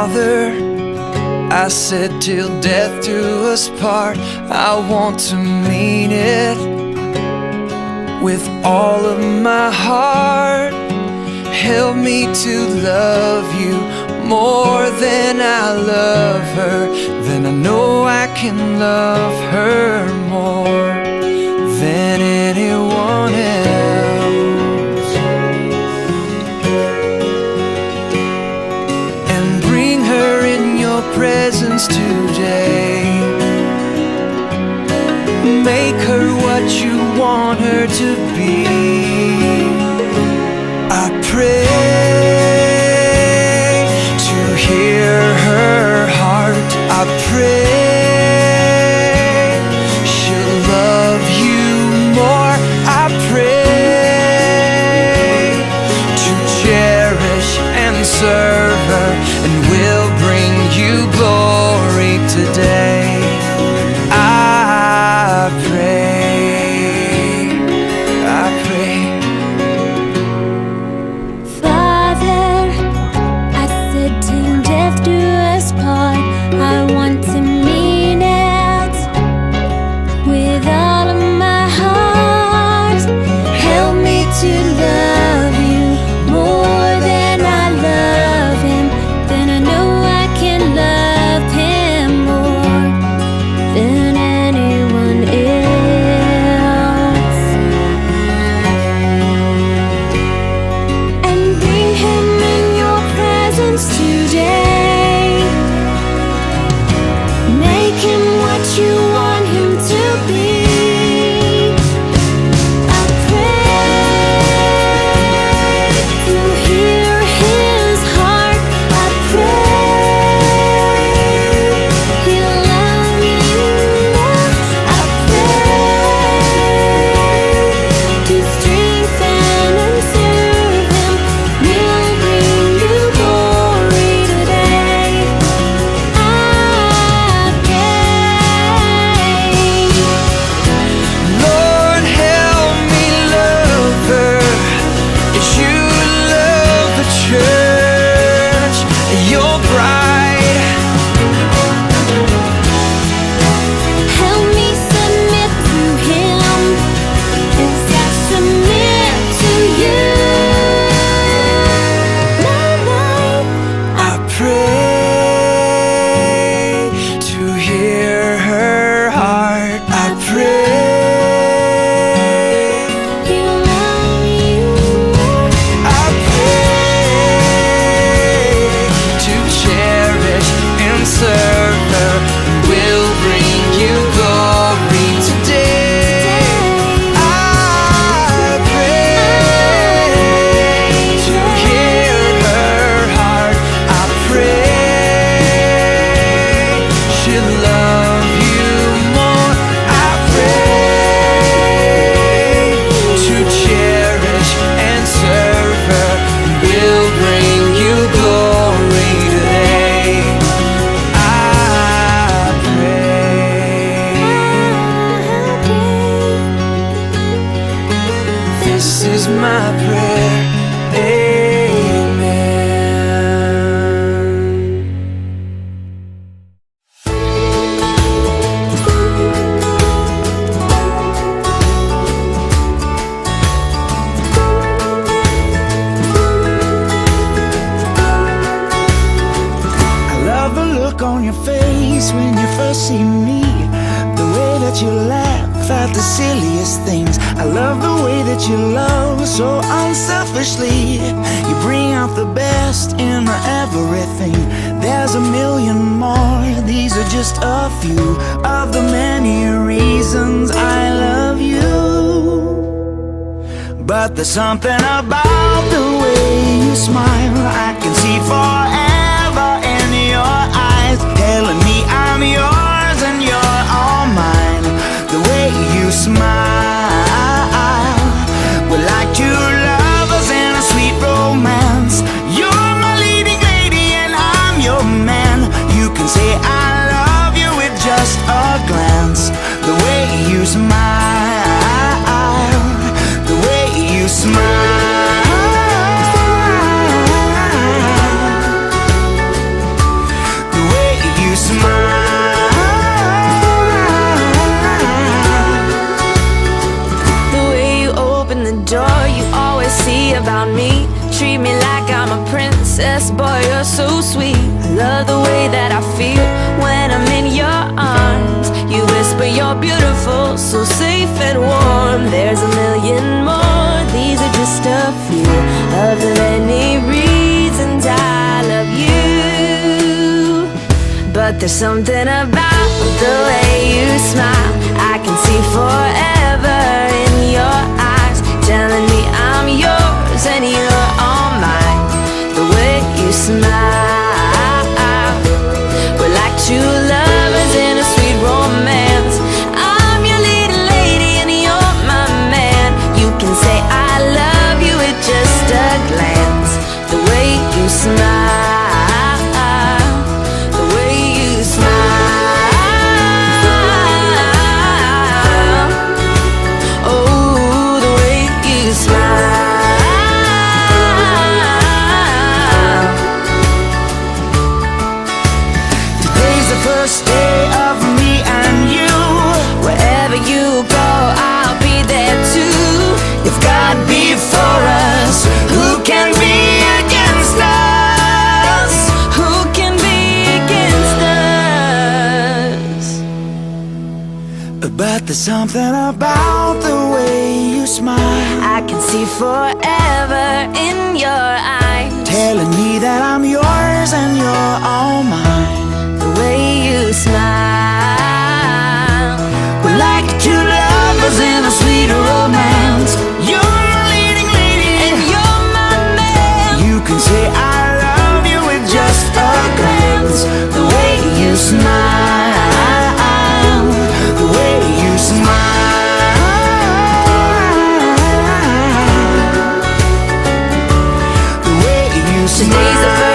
Father, I said till death do us part. I want to mean it with all of my heart. Help me to love you more than I love her. Then I know I can love her more than anyone else. And bring her in your presence today. Make her what you want her to be. I pray to hear her heart. I pray she'll love you more. I pray to cherish and serve her, and will bring you glory today. I pray. This is my prayer, amen. I love the look on your face when you first see me, the way that you laugh at the silliest things. I love the way that you love so unselfishly. You bring out the best in everything. There's a million more, these are just a few of the many reasons I love you. But there's something about the way you smile, I can see forever in your eyes, telling me I'm yours and you're all mine. The way you smile, we're like two lovers in a sweet romance. You're my leading lady and I'm your man. You can say I love you with just a glance. The way you smile, the way you smile. says, boy, you're so sweet. I love the way that I feel when I'm in your arms. You whisper you're beautiful, so safe and warm. There's a million more, these are just a few of the many reasons I love you. But there's something about the way you smile, I can see forever in your eyes, telling me I'm yours and you're all mine. The way you smile, we're like two lovers in a sweet romance. I'm your little lady and you're my man. You can say I love you with just a glance. The way you smile, the way you smile, oh, the way you smile. Today's the first day of me and you. Wherever you go, I'll be there too. If God be for us, who can be against us? Who can be against us? But there's something about the way you smile, I can see forever in your eyes. telling me that I'm yours and you're all mine. The way you smile, We're like two lovers in a sweet romance. You're my leading lady and you're my man. you can say I love you with just a glance. The way you smile, the way you smile, the way you Today's the smile.